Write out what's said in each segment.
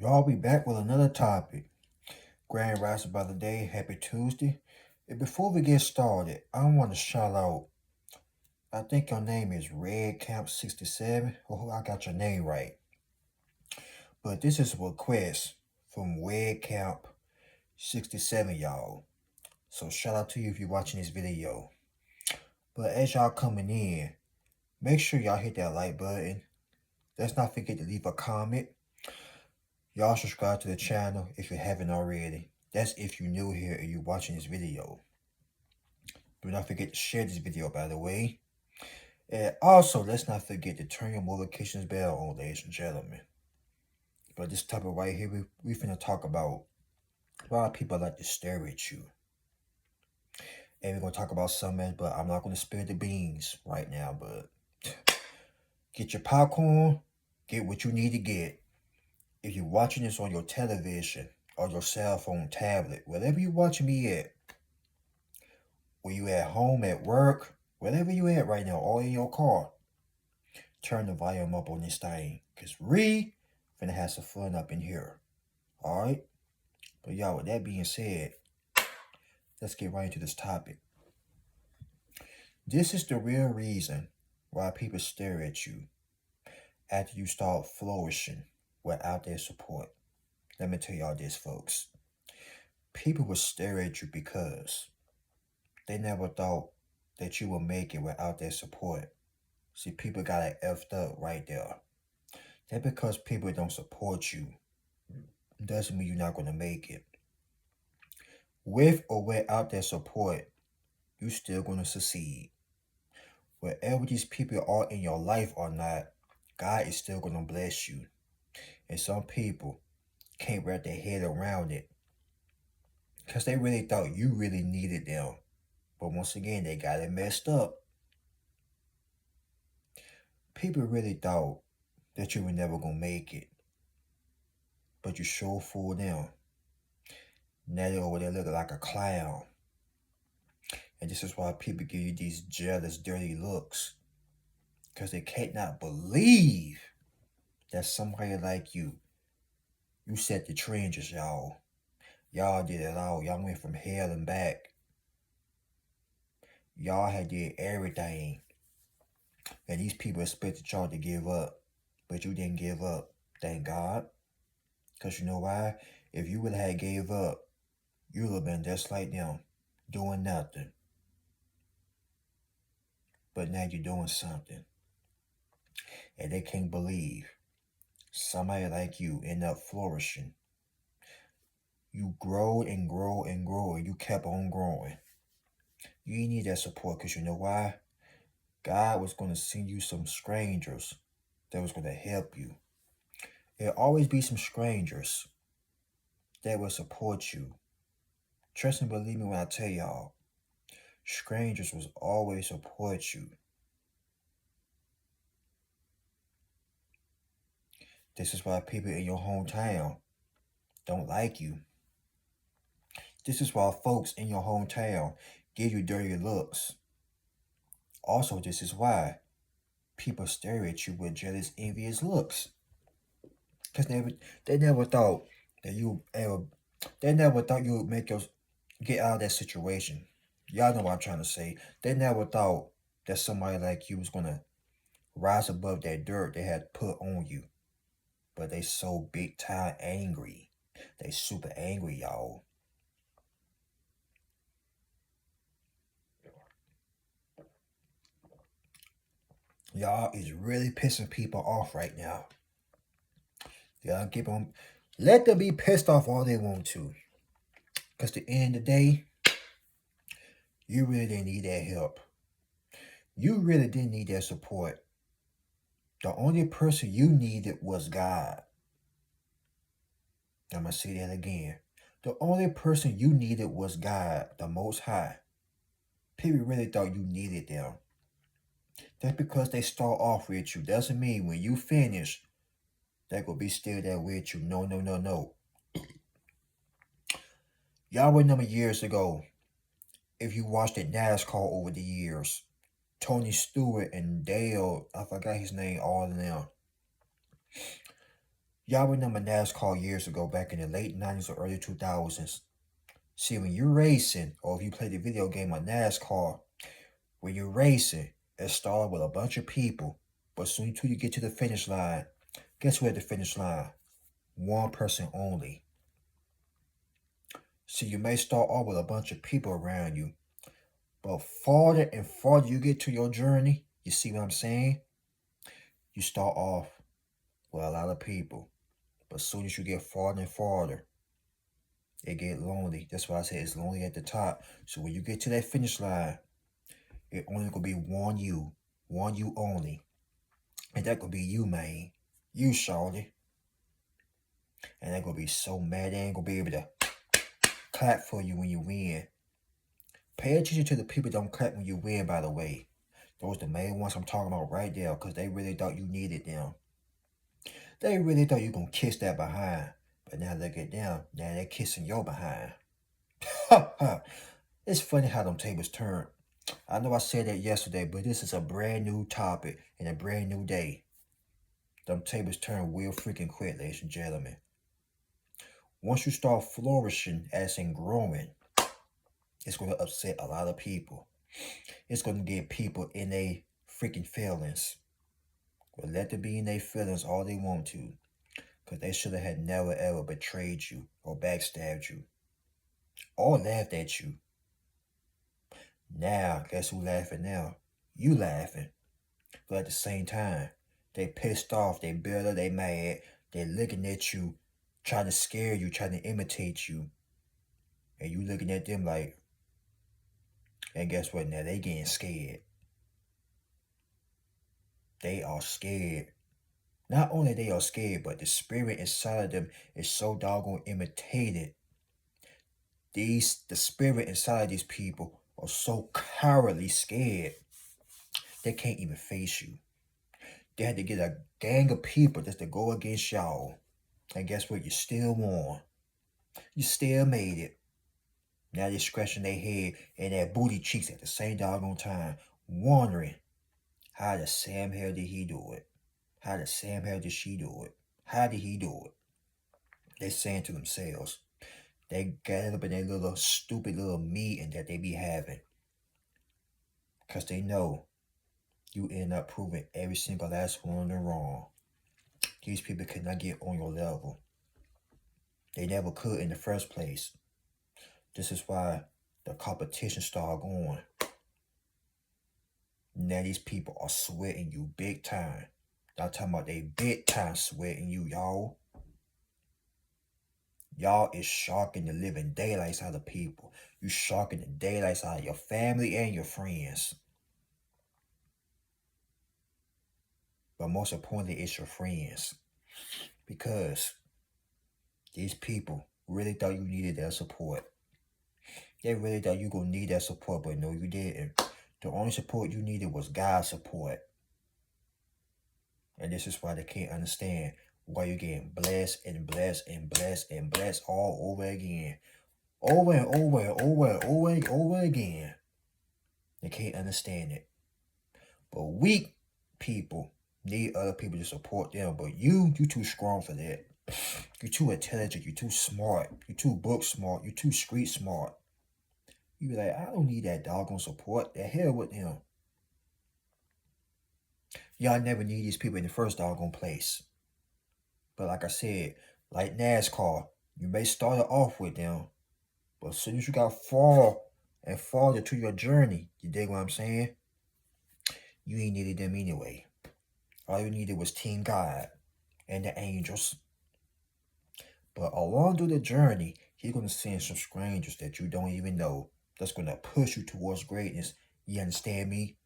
Y'all be back with another topic. Grand Rising by the day, happy Tuesday. And before we get started, I want to shout out. I think your name is Red Camp 67. Oh, I got your name right. But this is a request from Red Camp 67, y'all. So shout out to you if you're watching this video. But as y'all coming in, make sure y'all hit that like button. Let's not forget to leave a comment. Y'all subscribe to the channel if you haven't already. That's if you're new here and you're watching this video. Do not forget to share this video, by the way. And also, let's not forget to turn your notifications bell on, ladies and gentlemen. But this topic right here, we finna talk about a lot of people like to stare at you. And we're gonna talk about something, but I'm not gonna spill the beans right now. But get your popcorn, get what you need to get. If you're watching this on your television or your cell phone, tablet, wherever you're watching me at, when you at home, at work, wherever you at right now, or in your car, turn the volume up on this thing. Because we finna have some fun up in here. Alright? But y'all, with that being said, let's get right into this topic. This is the real reason why people stare at you after you start flourishing without their support. Let me tell y'all this, folks. People will stare at you because they never thought that you would make it without their support. See, people got it effed up right there. That because people don't support you doesn't mean you're not going to make it. With or without their support, you're still going to succeed. Wherever these people are in your life or not, God is still going to bless you. And some people can't wrap their head around it because they really thought you really needed them. But once again, they got it messed up. People really thought that you were never going to make it. But you sure fooled them. Now they're over there looking like a clown. And this is why people give you these jealous, dirty looks. Because they cannot believe that somebody like you set the trenches, y'all. Y'all did it all. Y'all went from hell and back. Y'all had did everything. And these people expected y'all to give up. But you didn't give up. Thank God. Because you know why? If you would have gave up, you would have been just like them. Doing nothing. But now you're doing something. And they can't believe somebody like you end up flourishing. You grow and grow and grow, and you kept on growing. You need that support because you know why? God was going to send you some strangers that was going to help you. There'll always be some strangers that will support you. Trust and believe me when I tell y'all, strangers will always support you. This is why people in your hometown don't like you. This is why folks in your hometown give you dirty looks. Also, this is why people stare at you with jealous, envious looks. Because they never thought that they never thought you would get out of that situation. Y'all know what I'm trying to say. They never thought that somebody like you was going to rise above that dirt they had put on you. But they so big time angry. They super angry, y'all. Y'all is really pissing people off right now. Y'all keep on. Let them be pissed off all they want to. Because at the end of the day, you really didn't need that help. You really didn't need that support. The only person you needed was God. I'm going to say that again. The only person you needed was God, the Most High. People really thought you needed them. That's because they start off with you. Doesn't mean when you finish, they're going to be still there with you. No, no, no, no. Y'all remember years ago, if you watched the NASCAR over the years, Tony Stewart and Dale, I forgot his name, all of them. Y'all remember NASCAR years ago, back in the late 90s or early 2000s. See, when you're racing, or if you play the video game on NASCAR, when you're racing, it started with a bunch of people. But soon as you get to the finish line, guess who at the finish line? One person only. See, you may start off with a bunch of people around you, but farther and farther you get to your journey, you see what I'm saying? You start off with a lot of people. But as soon as you get farther and farther, it get lonely. That's why I say it's lonely at the top. So when you get to that finish line, it only gonna be one you only. And that gonna be you, man. You, shawty. And they gonna be so mad they ain't gonna be able to clap for you when you win. Pay attention to the people that don't clap when you win, by the way. Those the main ones I'm talking about right there, because they really thought you needed them. They really thought you gonna kiss that behind. But now look at them. Now they're kissing your behind. Ha ha. It's funny how them tables turn. I know I said that yesterday, but this is a brand new topic and a brand new day. Them tables turn real freaking quick, ladies and gentlemen. Once you start flourishing, as in growing, it's going to upset a lot of people. It's going to get people in their freaking feelings. But let them be in their feelings all they want to. Because they should have had never ever betrayed you or backstabbed you or laughed at you. Now, guess who laughing now? You laughing. But at the same time, they pissed off, they bitter, they mad, they looking at you, trying to scare you, trying to imitate you. And you looking at them like, and guess what now? They getting scared. They are scared. Not only they are scared, but the spirit inside of them is so doggone imitated. The spirit inside of these people are so cowardly scared, they can't even face you. They had to get a gang of people just to go against y'all. And guess what? You still won. You still made it. Now they're scratching their head and their booty cheeks at the same doggone time, wondering how the Sam hell did he do it? How the Sam hell did she do it? How did he do it? They're saying to themselves. They got up in their little stupid little meeting that they be having. Because they know you end up proving every single last one of them wrong. These people could not get on your level. They never could in the first place. This is why the competition started going. Now these people are sweating you big time. I'm talking about they big time sweating you, y'all. Y'all is shocking the living daylights out of people. You shocking the daylights out of your family and your friends. But most importantly, it's your friends. Because these people really thought you needed their support. They really thought you gonna need that support, but no, you didn't. The only support you needed was God's support. And this is why they can't understand why you're getting blessed and blessed and blessed and blessed all over again. Over and over and over and over and over again. They can't understand it. But weak people need other people to support them. But you too strong for that. You're too intelligent. You're too smart. You're too book smart. You're too street smart. You be like, I don't need that doggone support. The hell with him. Y'all never need these people in the first doggone place. But like I said, like NASCAR, you may start it off with them, but as soon as you got far and farther to your journey, you dig what I'm saying? You ain't needed them anyway. All you needed was Team God and the angels. But along through the journey, he's going to send some strangers that you don't even know that's going to push you towards greatness. You understand me?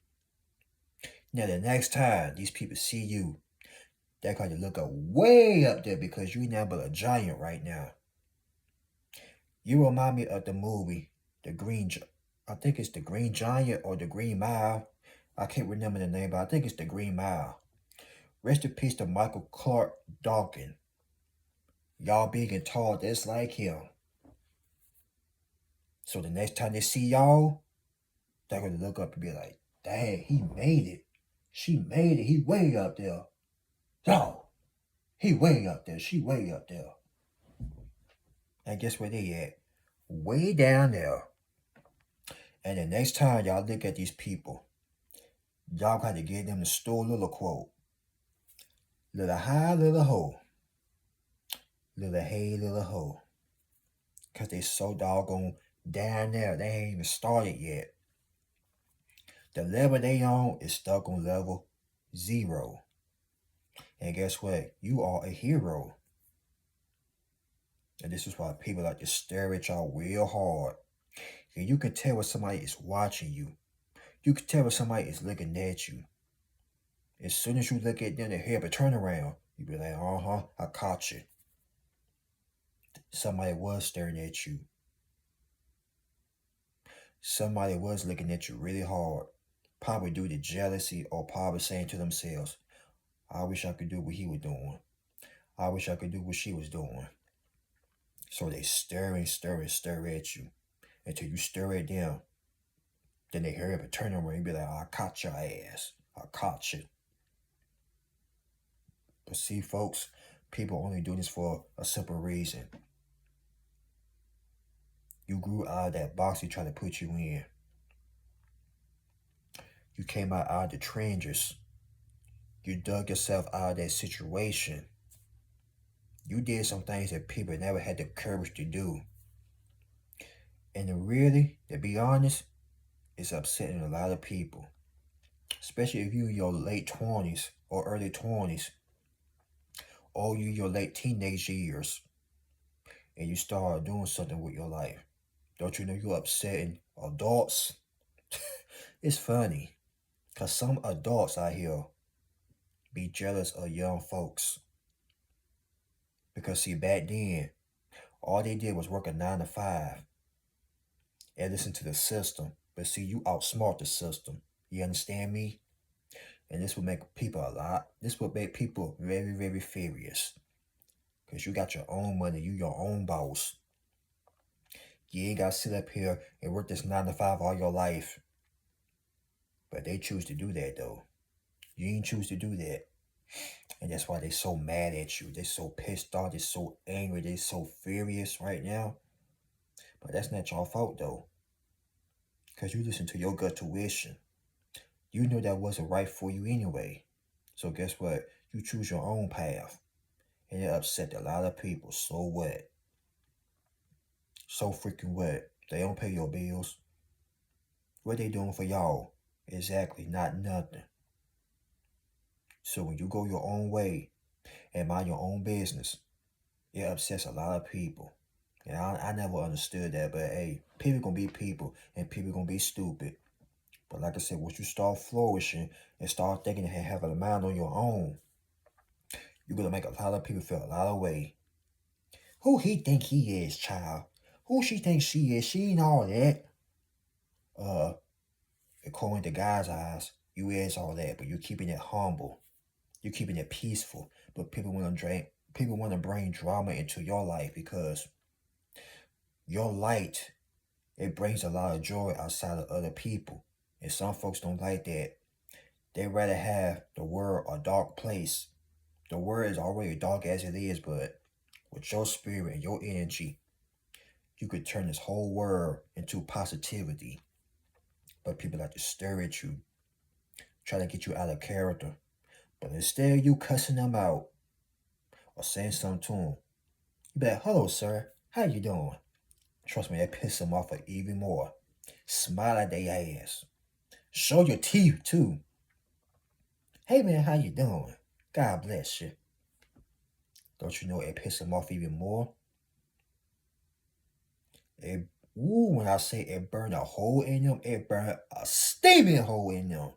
Now, the next time these people see you, they're going to look up way up there because you're not but a giant right now. You remind me of the movie, I think it's The Green Giant or The Green Mile. I can't remember the name, but I think it's The Green Mile. Rest in peace to Michael Clark Duncan. Y'all big and tall, just like him. So the next time they see y'all, they're going to look up and be like, dang, he made it. She made it. He way up there. Yo. He way up there. She way up there. And guess where they at? Way down there. And the next time y'all look at these people, y'all got to give them the store little quote. Little high, little hoe. Little hey, little hoe. Because they so doggone down there. They ain't even started yet. The level they on is stuck on level 0. And guess what? You are a hero. And this is why people like to stare at y'all real hard. And you can tell when somebody is watching you. You can tell when somebody is looking at you. As soon as you look at them, their head but turn around. You be like, I caught you. Somebody was staring at you. Somebody was looking at you really hard. Probably due to jealousy or probably saying to themselves, I wish I could do what he was doing. I wish I could do what she was doing. So they stare at you until you stare at them. Then they hurry up and turn around and be like, I caught your ass. I caught you. But see, folks, people only do this for a simple reason. You grew out of that box he tried to put you in. You came out of the trenches. You dug yourself out of that situation. You did some things that people never had the courage to do. And really, to be honest, it's upsetting a lot of people. Especially if you in your late 20s or early 20s, or you in your late teenage years, and you start doing something with your life. Don't you know you're upsetting adults? It's funny, because some adults out here be jealous of young folks. Because see, back then, all they did was work a 9 to 5 and listen to the system. But see, you outsmart the system. You understand me? And this would make people this would make people very, very furious. Because you got your own money, you your own boss. You ain't got to sit up here and work this 9 to 5 all your life. But they choose to do that though. You ain't choose to do that. And that's why they so mad at you. They so pissed off. They so angry. They so furious right now. But that's not your fault though. Because you listen to your gut tuition. You know that wasn't right for you anyway. So guess what? You choose your own path. And it upset a lot of people. So what? So freaking what? They don't pay your bills. What they doing for y'all? Exactly, not nothing. So when you go your own way and mind your own business, it upsets a lot of people. And I never understood that, but hey, people gonna be people and people gonna be stupid. But like I said, once you start flourishing and start thinking and having a mind on your own, you're gonna make a lot of people feel a lot of way. Who he think he is, child? Who she thinks she is? She ain't all that. According to God's eyes, you is all that, but you're keeping it humble. You're keeping it peaceful. But people want to bring drama into your life because your light, it brings a lot of joy outside of other people. And some folks don't like that. They rather have the world a dark place. The world is already dark as it is, but with your spirit and your energy, you could turn this whole world into positivity. But people like to stare at you, try to get you out of character. But instead of you cussing them out or saying something to them, you be like, hello, sir. How you doing? Trust me, that pisses them off even more. Smile at their ass. Show your teeth, too. Hey, man, how you doing? God bless you. Don't you know it pisses them off even more? When I say it burned a hole in them, it burned a steaming hole in them.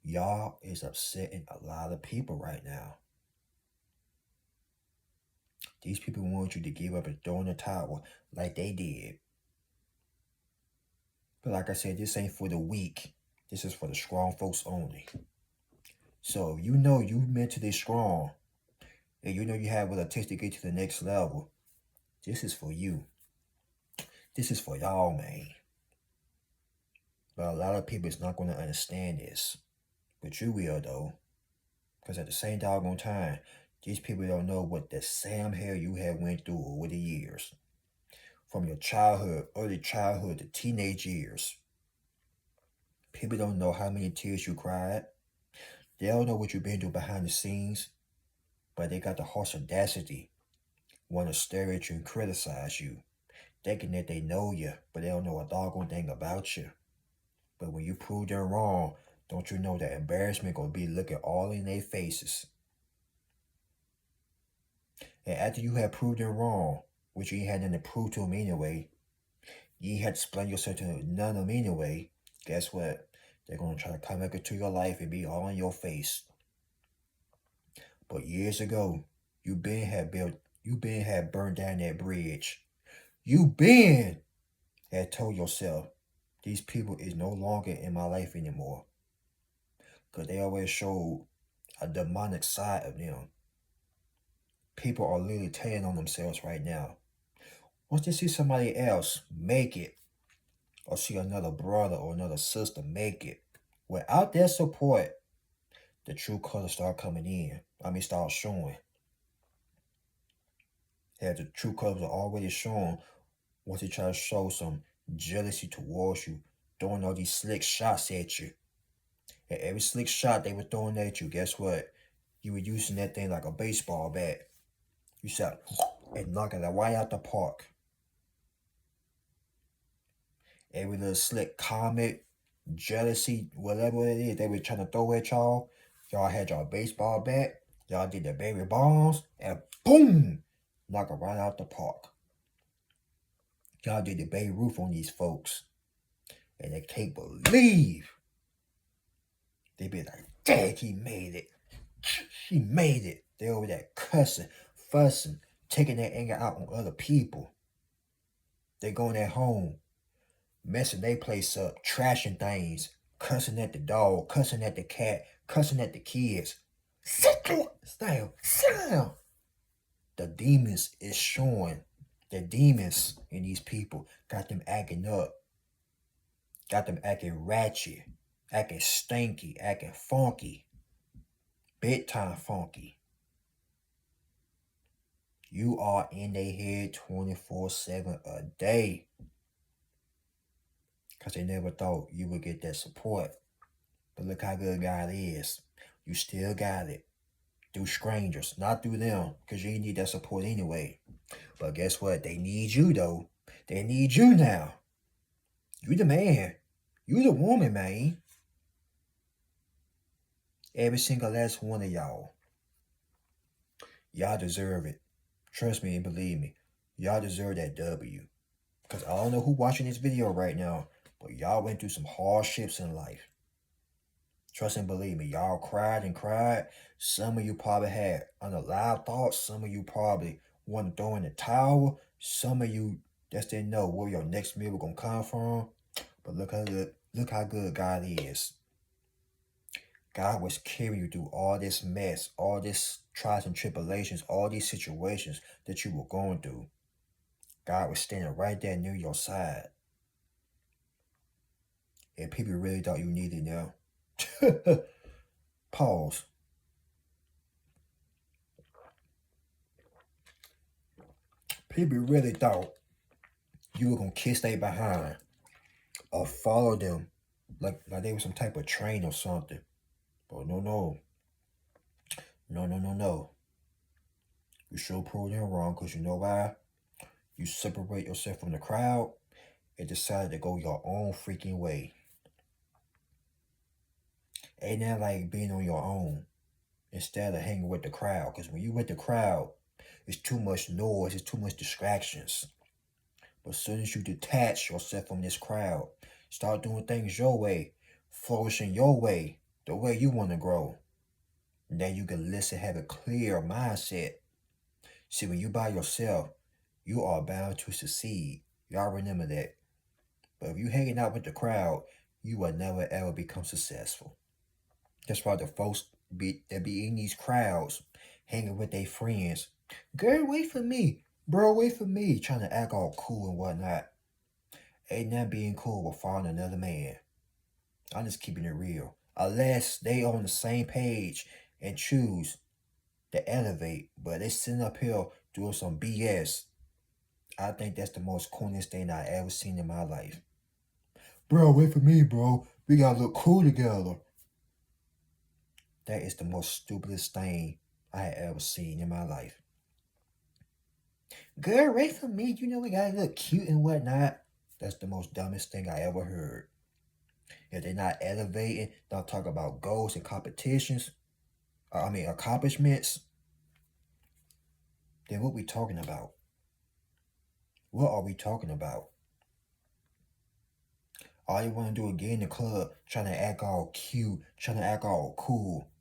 Y'all is upsetting a lot of people right now. These people want you to give up and throw in the towel like they did. But like I said, this ain't for the weak. This is for the strong folks only. So if you know you mentally strong, and you know you have what it takes to get to the next level, this is for you. This is for y'all, man. But a lot of people is not going to understand this. But you will, though. Because at the same doggone time, these people don't know what the same hell you have went through over the years. From your childhood, early childhood to teenage years. People don't know how many tears you cried. They don't know what you've been through behind the scenes. But they got the harsh audacity, want to stare at you and criticize you, thinking that they know you, but they don't know a doggone thing about you. But when you prove them wrong, don't you know that embarrassment gonna be looking all in their faces? And after you have proved them wrong, which you ain't had nothing to prove to them anyway, you ain't had to explain yourself to none of them anyway, guess what? They're gonna try to come back into your life and be all in your face. But years ago, you been had burned down that bridge. You been had told yourself, these people is no longer in my life anymore. Because they always showed a demonic side of them. People are literally telling on themselves right now. Once they see somebody else make it, or see another brother or another sister make it, without their support, the true colors start coming in. Start showing. Yeah, the true colors are already shown once they try to show some jealousy towards you, throwing all these slick shots at you. And every slick shot they were throwing at you, guess what? You were using that thing like a baseball bat. You shot and knock it right out the park. Every little slick comment, jealousy, whatever it is they were trying to throw at y'all, y'all had y'all baseball bat, y'all did the baby bombs, and boom, knock it right out the park. Y'all did the Babe Ruth on these folks. And they can't believe. They be like, dang, he made it. She made it. They over there cussing, fussing, taking their anger out on other people. They going at home, messing their place up, trashing things, cussing at the dog, cussing at the cat, cussing at the kids. Sit down, sit down. The demons is showing. The demons in these people got them acting up. Got them acting ratchet, acting stinky, acting funky. Big time funky. You are in their head 24/7 a day. Because they never thought you would get that support. But look how good God is. You still got it. Through strangers, not through them. Because you need that support anyway. But guess what? They need you though. They need you now. You the man. You the woman, man. Every single last one of y'all. Y'all deserve it. Trust me and believe me. Y'all deserve that W. Because I don't know who watching this video right now, but y'all went through some hardships in life. Trust and believe me, y'all cried and cried. Some of you probably had unallowed thoughts. Some of you probably want to throw in the towel. Some of you just didn't know where your next meal was going to come from. But look how good God is. God was carrying you through all this mess, all this trials and tribulations, all these situations that you were going through. God was standing right there near your side. And people really thought you needed them. Pause. People really thought you were going to kiss they behind or follow them like they were some type of train or something. But no. You sure proved them wrong because you know why? You separate yourself from the crowd and decided to go your own freaking way. Ain't that like being on your own instead of hanging with the crowd? Because when you with the crowd, it's too much noise, it's too much distractions. But as soon as you detach yourself from this crowd, start doing things your way, flourishing your way, the way you want to grow, then you can listen, have a clear mindset. See, when you by yourself, you are bound to succeed. Y'all remember that. But if you hanging out with the crowd, you will never ever become successful. That's why the folks that be in these crowds, hanging with their friends. Girl, wait for me. Bro, wait for me. Trying to act all cool and whatnot. Ain't that being cool with following another man. I'm just keeping it real. Unless they on the same page and choose to elevate, but they sitting up here doing some BS. I think that's the most corniest thing I ever seen in my life. Bro, wait for me, bro. We gotta look cool together. That is the most stupidest thing I had ever seen in my life. Girl, wait for me. You know we gotta look cute and whatnot. That's the most dumbest thing I ever heard. If they're not elevating, don't talk about goals and competitions. Accomplishments. Then what we talking about? What are we talking about? All they want to do is get in the club, trying to act all cute, trying to act all cool.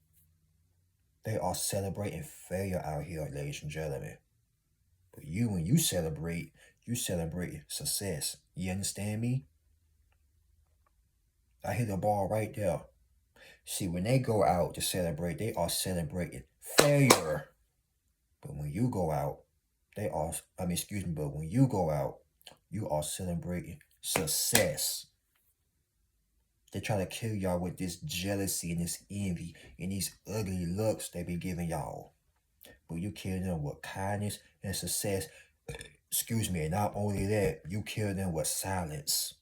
They are celebrating failure out here, ladies and gentlemen. But when you celebrate success. You understand me? I hit the ball right there. See, when they go out to celebrate, they are celebrating failure. But when you go out, but when you go out, you are celebrating success. They try to kill y'all with this jealousy and this envy and these ugly looks they be giving y'all. But you kill them with kindness and success. And not only that, you kill them with silence.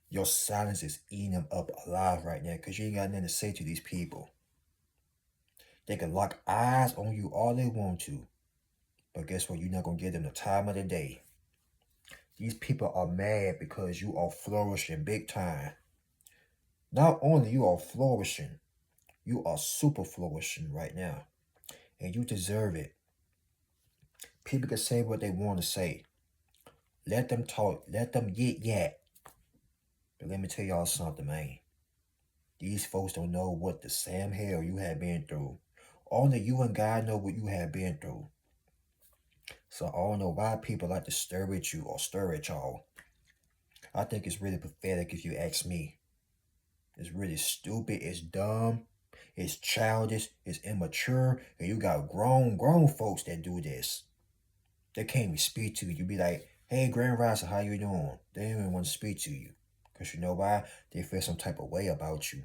Your silence is eating them up alive right now because you ain't got nothing to say to these people. They can lock eyes on you all they want to. But guess what? You're not going to give them the time of the day. These people are mad because you are flourishing big time. Not only you are flourishing, you are super flourishing right now. And you deserve it. People can say what they want to say. Let them talk. Let them yet. But let me tell y'all something, man. These folks don't know what the Sam hell you have been through. Only you and God know what you have been through. So I don't know why people like to stir at you or stir at y'all. I think it's really pathetic if you ask me. It's really stupid, it's dumb, it's childish, it's immature, and you got grown folks that do this. They can't even speak to you. You be like, hey, Grand Rising, how you doing? They don't even want to speak to you. Because you know why? They feel some type of way about you.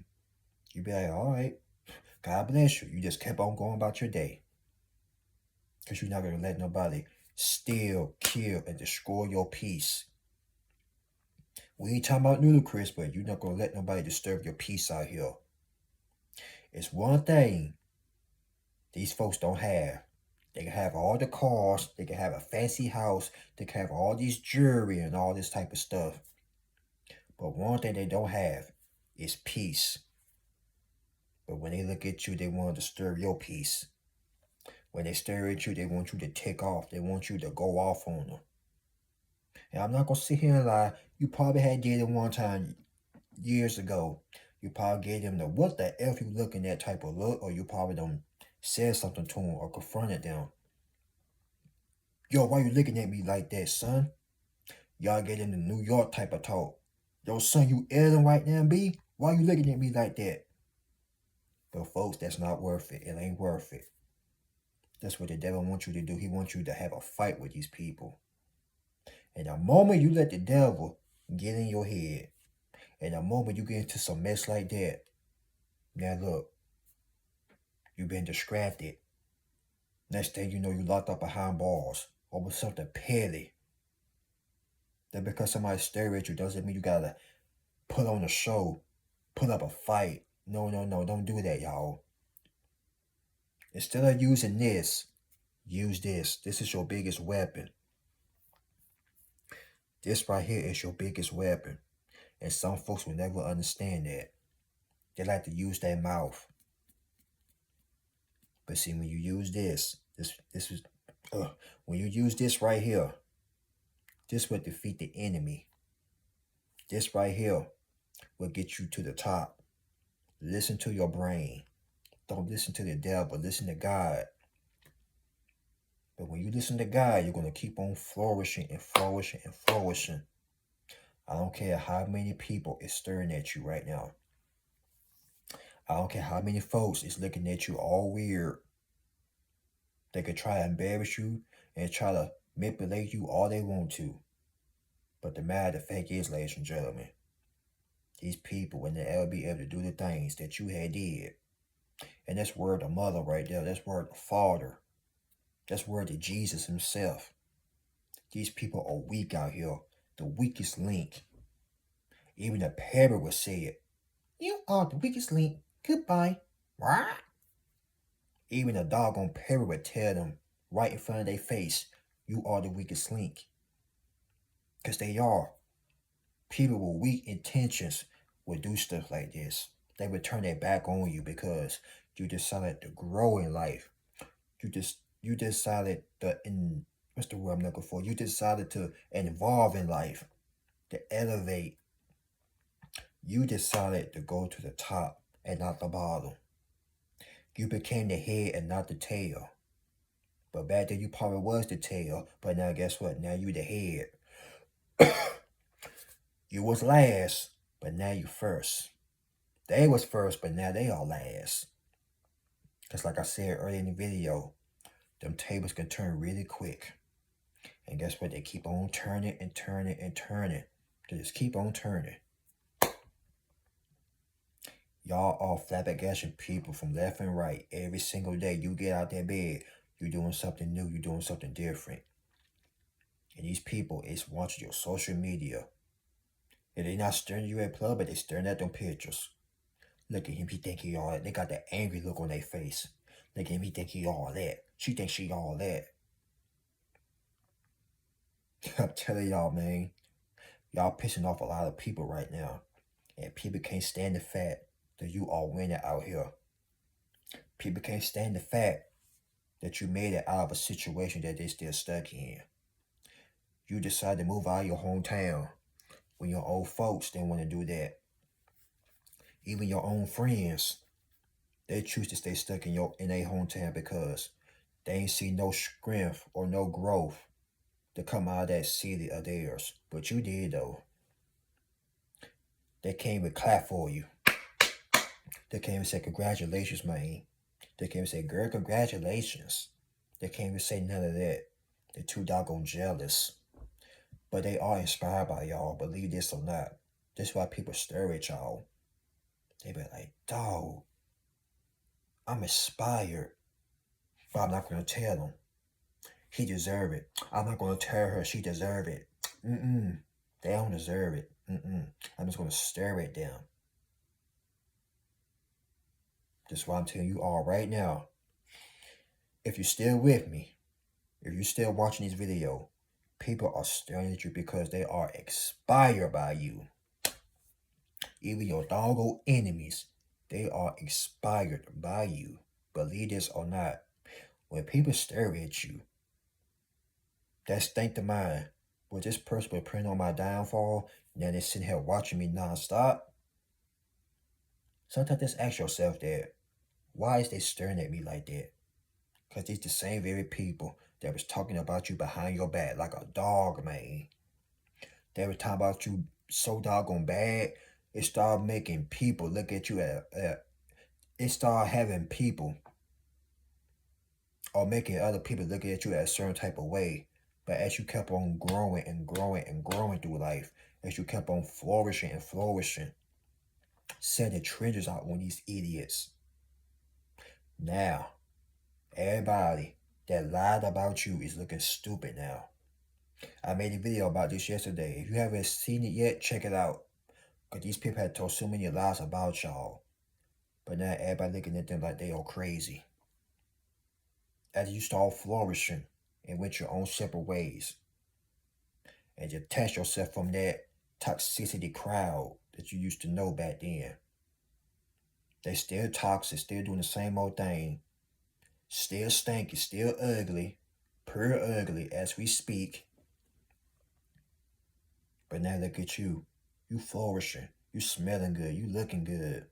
You be like, all right, God bless you. You just kept on going about your day. Because you're not going to let nobody steal, kill, and destroy your peace. We ain't talking about ludicrous, but you're not going to let nobody disturb your peace out here. It's one thing these folks don't have. They can have all the cars, they can have a fancy house, they can have all these jewelry and all this type of stuff. But one thing they don't have is peace. But when they look at you, they want to disturb your peace. When they stare at you, they want you to take off. They want you to go off on them. And I'm not going to sit here and lie. You probably had did it one time years ago. You probably gave them the what the F you looking at type of look, or you probably done said something to them or confronted them. Yo, why you looking at me like that, son? Y'all get in the New York type of talk. Yo, son, you ailing right now, B? Why you looking at me like that? But folks, that's not worth it. It ain't worth it. That's what the devil wants you to do. He wants you to have a fight with these people. And the moment you let the devil get in your head, and the moment you get into some mess like that, now look, you've been distracted. Next thing you know, you locked up behind bars over something petty. That because somebody stare at you doesn't mean you gotta put on a show, put up a fight. No, don't do that, y'all. Instead of using this, use this. This is your biggest weapon. This right here is your biggest weapon. And some folks will never understand that. They like to use their mouth. But see, when you use this is when you use this right here, this will defeat the enemy. This right here will get you to the top. Listen to your brain. Don't listen to the devil. Listen to God. But when you listen to God, you're going to keep on flourishing and flourishing and flourishing. I don't care how many people is staring at you right now. I don't care how many folks is looking at you all weird. They could try to embarrass you and try to manipulate you all they want to. But the matter of fact is, ladies and gentlemen, these people will never be able to do the things that you had did. And that's word the mother right there. That's word the father. That's word to Jesus himself. These people are weak out here. The weakest link. Even the parrot would say it. You are the weakest link. Goodbye. What? Even a doggone parrot would tell them right in front of their face, you are the weakest link. Because they are. People with weak intentions would do stuff like this. They would turn their back on you because you decided to grow in life. You decided what's the word I'm looking for? You decided to evolve in life, to elevate. You decided to go to the top and not the bottom. You became the head and not the tail. But back then you probably was the tail, but now guess what? Now you the head. You was last, but now you first. They was first, but now they are last. Because like I said earlier in the video, them tables can turn really quick. And guess what? They keep on turning and turning and turning. They just keep on turning. Y'all are flabbergasting people from left and right. Every single day you get out that bed, you're doing something new, you're doing something different. And these people is watching your social media. And they not staring you at club, but they staring at them pictures. Look at him, he think he all that. They got that angry look on their face. Look at him, he think he all that. She thinks she all that. I'm telling y'all, man. Y'all pissing off a lot of people right now. And people can't stand the fact that you are winning out here. People can't stand the fact that you made it out of a situation that they still stuck in. You decided to move out of your hometown when your old folks didn't want to do that. Even your own friends, they choose to stay stuck in their hometown because they ain't see no strength or no growth to come out of that city of theirs. But you did though. They came and clap for you. They came and said, congratulations, man. They came and said, girl, congratulations. They came and say none of that. They're too doggone jealous. But they are inspired by y'all, believe this or not. That's why people stare at y'all. They be like, dog, I'm inspired. But I'm not going to tell them. He deserve it. I'm not going to tell her she deserve it. They don't deserve it. I'm just going to stare at them. That's why I'm telling you all right now. If you're still with me, if you're still watching this video, people are staring at you because they are inspired by you. Even your doggone enemies, they are inspired by you. Believe this or not. When people stare at you, that state of mind, will this person be preying on my downfall? Now they're sitting here watching me nonstop. Sometimes just ask yourself that. Why is they staring at me like that? Because it's the same very people that was talking about you behind your back like a dog, man. They were talking about you so doggone bad, it started making people look at you it started having people or making other people look at you at a certain type of way. But as you kept on growing and growing and growing through life, as you kept on flourishing and flourishing, setting trenches out on these idiots. Now, everybody that lied about you is looking stupid now. I made a video about this yesterday. If you haven't seen it yet, check it out. Because these people had told so many lies about y'all. But now everybody looking at them like they are crazy. As you start flourishing and went your own separate ways. And detach yourself from that toxicity crowd that you used to know back then. They still toxic, still doing the same old thing. Still stinky, still ugly. Pure ugly as we speak. But now look at you. You flourishing. You smelling good. You looking good.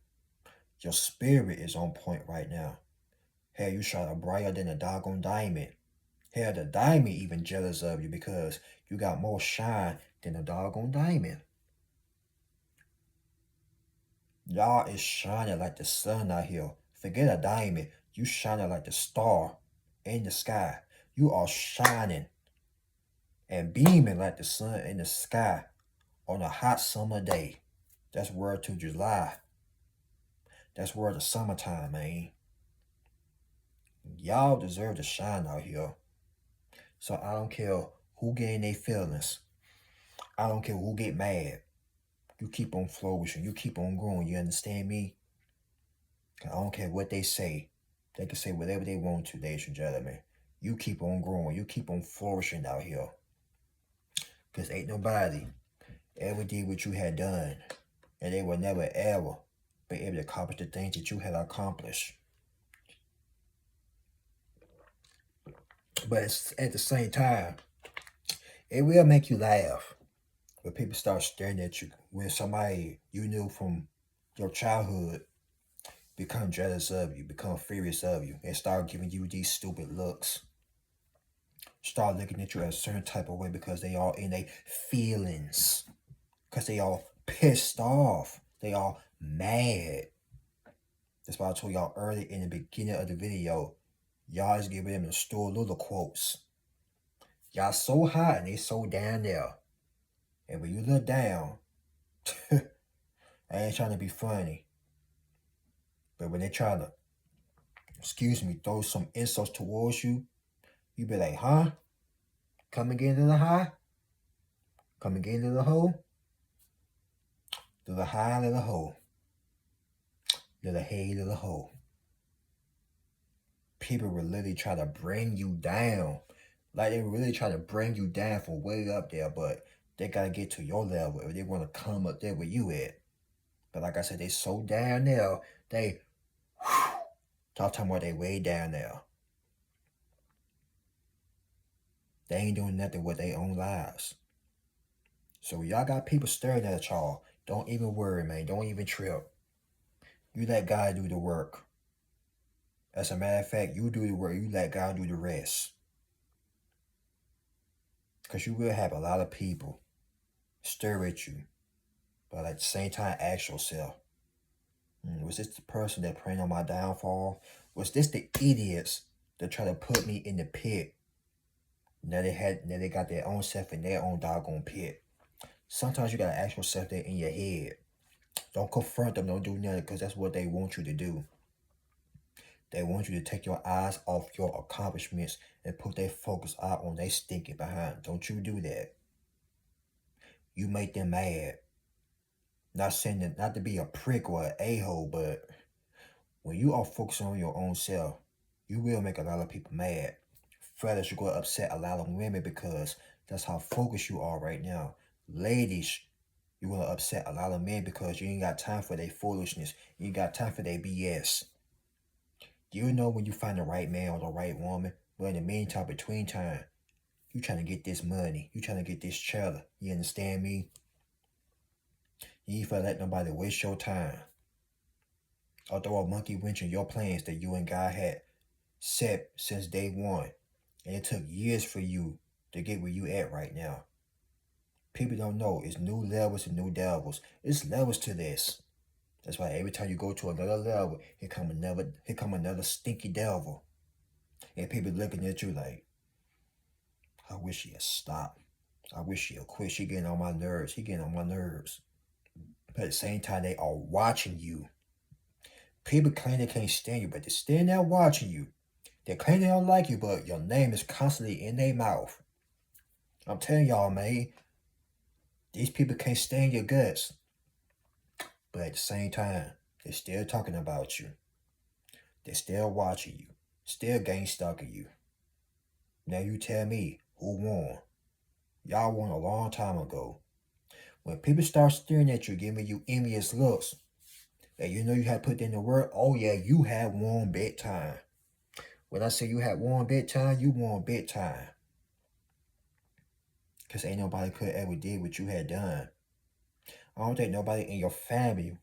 Your spirit is on point right now. Hell, you shine brighter than a doggone diamond. Hell, the diamond even jealous of you because you got more shine than a doggone diamond. Y'all is shining like the sun out here. Forget a diamond. You shining like the star in the sky. You are shining and beaming like the sun in the sky on a hot summer day. That's word to July. That's where the summertime, man. Y'all deserve to shine out here. So I don't care who get in their feelings. I don't care who get mad. You keep on flourishing. You keep on growing. You understand me? I don't care what they say. They can say whatever they want to, ladies and gentlemen. You keep on growing. You keep on flourishing out here. Because ain't nobody ever did what you had done. And they will never ever be able to accomplish the things that you had accomplished. But it's, at the same time, it will make you laugh when people start staring at you. When somebody you knew from your childhood become jealous of you, become furious of you, and start giving you these stupid looks. Start looking at you a certain type of way because they are in their feelings. Because they all pissed off. They all mad. That's why I told y'all early in the beginning of the video, y'all is giving them the store little quotes. Y'all so high and they so down there. And when you look down, I ain't trying to be funny. But when they try to, throw some insults towards you, you be like, huh? Come and get into the high? Come and get into the hole? To the high, to the hole. To the hay, to the hole. People will literally try to bring you down. Like they really try to bring you down from way up there, but they gotta get to your level if they want to come up there where you at. But like I said, they so down there, they talking about they way down there. They ain't doing nothing with their own lives. So y'all got people staring at y'all. Don't even worry, man. Don't even trip. You let God do the work. As a matter of fact, you do the work. You let God do the rest. Because you will have a lot of people stare at you. But at the same time, ask yourself, was this the person that praying on my downfall? Was this the idiots that try to put me in the pit? Now they got their own self in their own doggone pit. Sometimes you gotta ask yourself that in your head. Don't confront them, don't do nothing, because that's what they want you to do. They want you to take your eyes off your accomplishments and put their focus out on their stinking behind. Don't you do that. You make them mad. Not saying that, not to be a prick or an a-hole, but when you are focusing on your own self, you will make a lot of people mad. Fellas, you're going to upset a lot of women because that's how focused you are right now. Ladies, you're going to upset a lot of men because you ain't got time for their foolishness. You ain't got time for their BS. You know when you find the right man or the right woman, but in the meantime, between time, you trying to get this money. You trying to get this cheddar. You understand me? You ain't finna let nobody waste your time or throw a monkey wrench in your plans that you and God had set since day one. And it took years for you to get where you at right now. People don't know. It's new levels and new devils. It's levels to this. That's why every time you go to another level, here come another stinky devil. And people looking at you like, I wish he'd stop. I wish he'd quit. She getting on my nerves. He getting on my nerves. But at the same time, they are watching you. People claim they can't stand you, but they're standing there watching you. They claim they don't like you, but your name is constantly in their mouth. I'm telling y'all, man, these people can't stand your guts. But at the same time, they're still talking about you. They're still watching you. Still gang stalking you. Now you tell me, who won? Y'all won a long time ago. When people start staring at you, giving you envious looks, and you know you have put in the work, oh yeah, you have won big time. When I say you have won big time, you won big time. Because ain't nobody could ever did what you had done. I don't think nobody in your family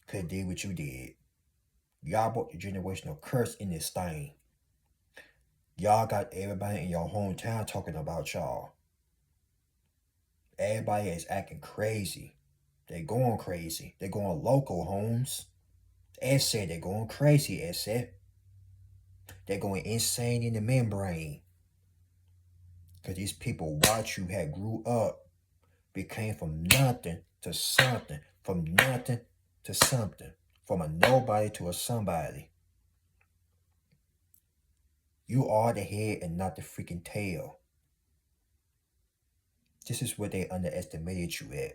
could did what you did. Y'all brought the generational curse in this thing. Y'all got everybody in your hometown talking about y'all. Everybody is acting crazy. They going crazy. They going local, Holmes. Ed said they're going crazy, Ed said. They're going insane in the membrane. Because these people watch you had grew up, became from nothing to something, from nothing to something, from a nobody to a somebody. You are the head and not the freaking tail. This is where they underestimated you at.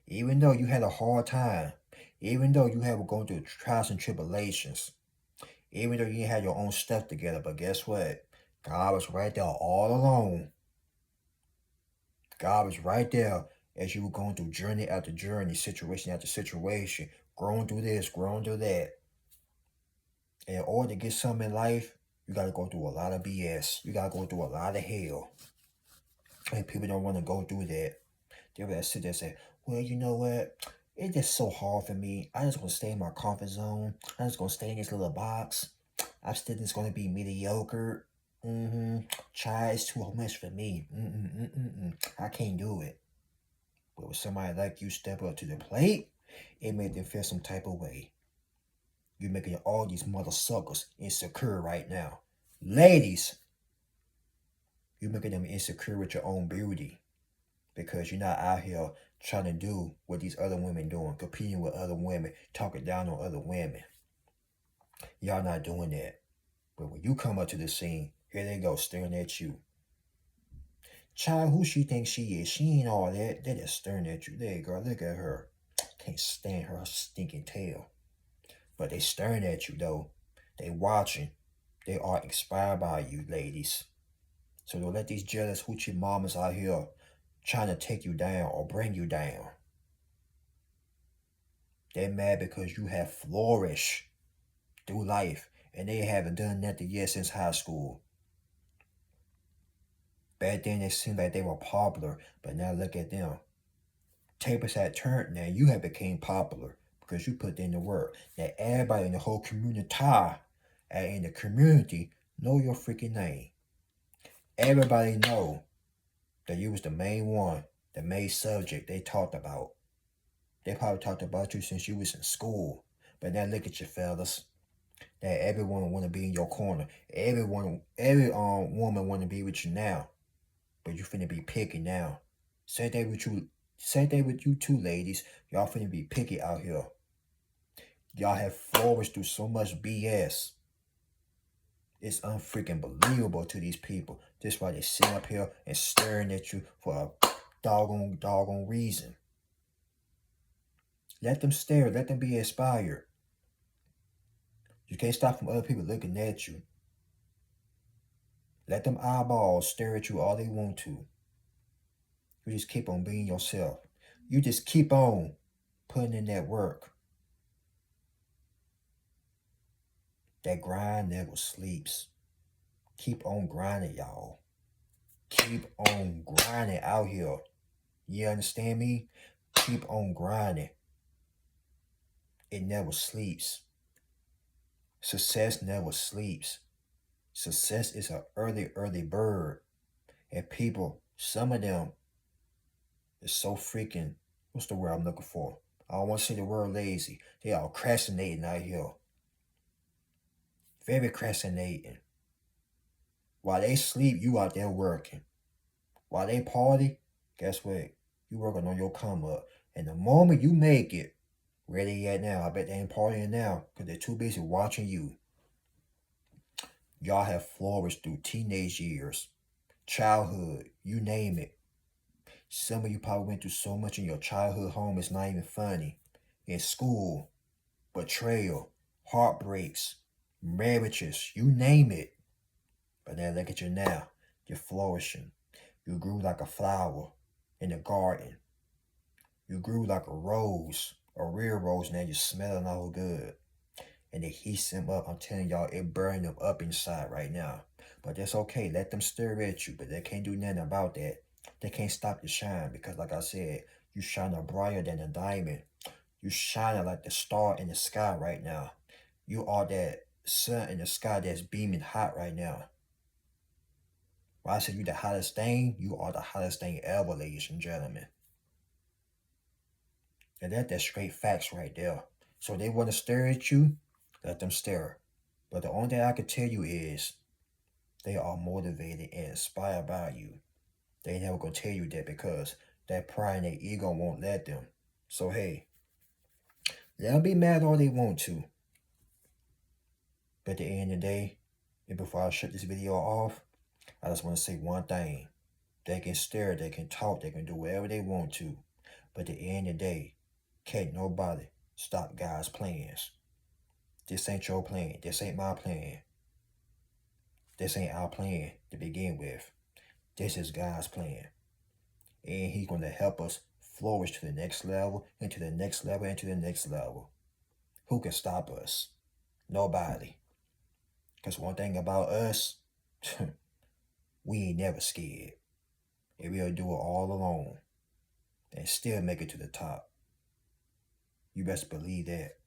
Even though you had a hard time, even though you have gone through trials and tribulations, even though you didn't have your own stuff together, but guess what? God was right there all along. God was right there as you were going through journey after journey, situation after situation, growing through this, growing through that. And in order to get something in life, you got to go through a lot of BS. You got to go through a lot of hell. And people don't want to go through that. They would sit there and say, well, you know what? It's just so hard for me. I just want to stay in my comfort zone. I'm just going to stay in this little box. I'm still just going to be mediocre. Try is too much for me. I can't do it. But when somebody like you step up to the plate, it made them feel some type of way. You're making all these mother suckers insecure right now. Ladies, you're making them insecure with your own beauty because you're not out here trying to do what these other women doing, competing with other women, talking down on other women. Y'all not doing that. But when you come up to the scene, here they go staring at you. Child, who she thinks she is? She ain't all that. They're just staring at you. There, girl, look at her. Can't stand her stinking tail. But they staring at you though. They watching. They are inspired by you, ladies. So don't let these jealous hoochie mamas out here trying to take you down or bring you down. They're mad because you have flourished through life and they haven't done nothing yet since high school. Back then it seemed like they were popular, but now look at them. Tables had turned now. You have became popular because you put in the work. Now everybody in the whole community and in the community know your freaking name. Everybody know that you was the main one, the main subject they talked about. They probably talked about you since you was in school. But now look at you fellas. That everyone want to be in your corner. Every woman want to be with you now. But you finna be picky now. Same thing with you too, ladies. Y'all finna be picky out here. Y'all have flourished through so much BS. It's unfreaking believable to these people. That's why they sit up here and staring at you for a doggone reason. Let them stare. Let them be inspired. You can't stop from other people looking at you. Let them eyeballs stare at you all they want to. You just keep on being yourself. You just keep on putting in that work. That grind never sleeps. Keep on grinding, y'all. Keep on grinding out here. You understand me? Keep on grinding. It never sleeps. Success never sleeps. Success is an early bird. And people, some of them is so freaking, what's the word I'm looking for? I don't want to say the word lazy. They are procrastinating out here. Very procrastinating. While they sleep, you out there working. While they party, guess what? You working on your come up. And the moment you make it, where they at now? I bet they ain't partying now because they're too busy watching you. Y'all have flourished through teenage years, childhood, you name it. Some of you probably went through so much in your childhood home, it's not even funny. In school, betrayal, heartbreaks, marriages, you name it. But now look at you now. You're flourishing. You grew like a flower in the garden. You grew like a rose, a real rose. Now you're smelling all good. And it heats them up. I'm telling y'all, it burned them up inside right now. But that's okay. Let them stare at you. But they can't do nothing about that. They can't stop your shine because, like I said, you shine brighter than a diamond. You shining like the star in the sky right now. You are that sun in the sky that's beaming hot right now. When I say you the hottest thing, you are the hottest thing ever, ladies and gentlemen. And that's straight facts right there. So they want to stare at you, let them stare. But the only thing I can tell you is they are motivated and inspired by you. They never gonna tell you that because that pride and that ego won't let them. So hey, Let them be mad all they want to. But at the end of the day, and before I shut this video off, I just want to say one thing. They can stare, they can talk, they can do whatever they want to. But at the end of the day, can't nobody stop God's plans. This ain't your plan. This ain't my plan. This ain't our plan to begin with. This is God's plan. And He's going to help us flourish to the next level, and to the next level, and to the next level. Who can stop us? Nobody. Because one thing about us, we ain't never scared. And we'll do it all alone and still make it to the top. You best believe that.